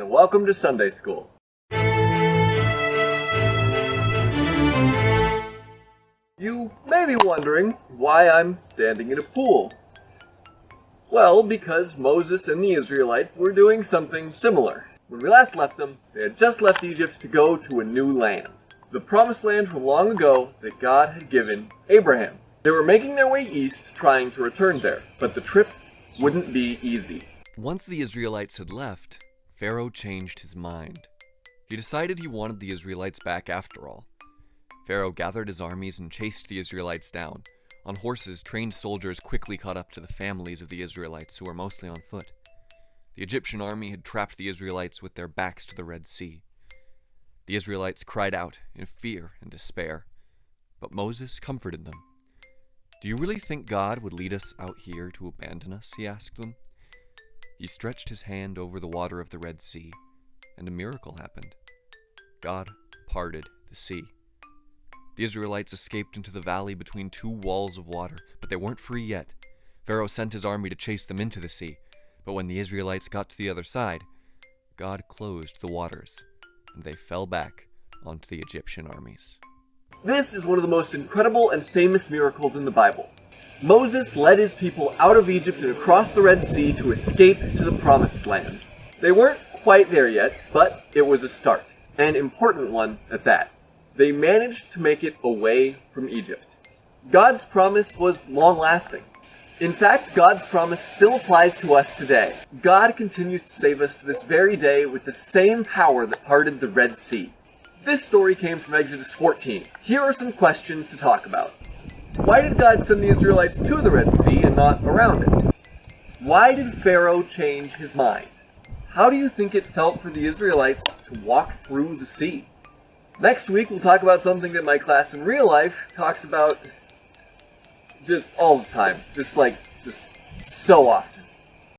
and welcome to Sunday School. You may be wondering why I'm standing in a pool. Well, because Moses and the Israelites were doing something similar. When we last left them, they had just left Egypt to go to a new land. The promised land from long ago that God had given Abraham. They were making their way east, trying to return there, but the trip wouldn't be easy. Once the Israelites had left, Pharaoh changed his mind. He decided he wanted the Israelites back after all. Pharaoh gathered his armies and chased the Israelites down. On horses, trained soldiers quickly caught up to the families of the Israelites, who were mostly on foot. The Egyptian army had trapped the Israelites with their backs to the Red Sea. The Israelites cried out in fear and despair, but Moses comforted them. "Do you really think God would lead us out here to abandon us?" he asked them. He stretched his hand over the water of the Red Sea, and a miracle happened. God parted the sea. The Israelites escaped into the valley between two walls of water, but they weren't free yet. Pharaoh sent his army to chase them into the sea, but when the Israelites got to the other side, God closed the waters, and they fell back onto the Egyptian armies. This is one of the most incredible and famous miracles in the Bible. Moses led his people out of Egypt and across the Red Sea to escape to the Promised Land. They weren't quite there yet, but it was a start, an important one at that. They managed to make it away from Egypt. God's promise was long-lasting. In fact, God's promise still applies to us today. God continues to save us to this very day with the same power that parted the Red Sea. This story came from Exodus 14. Here are some questions to talk about. Why did God send the Israelites to the Red Sea and not around it? Why did Pharaoh change his mind? How do you think it felt for the Israelites to walk through the sea? Next week, we'll talk about something that my class in real life talks about just all the time. Just so often.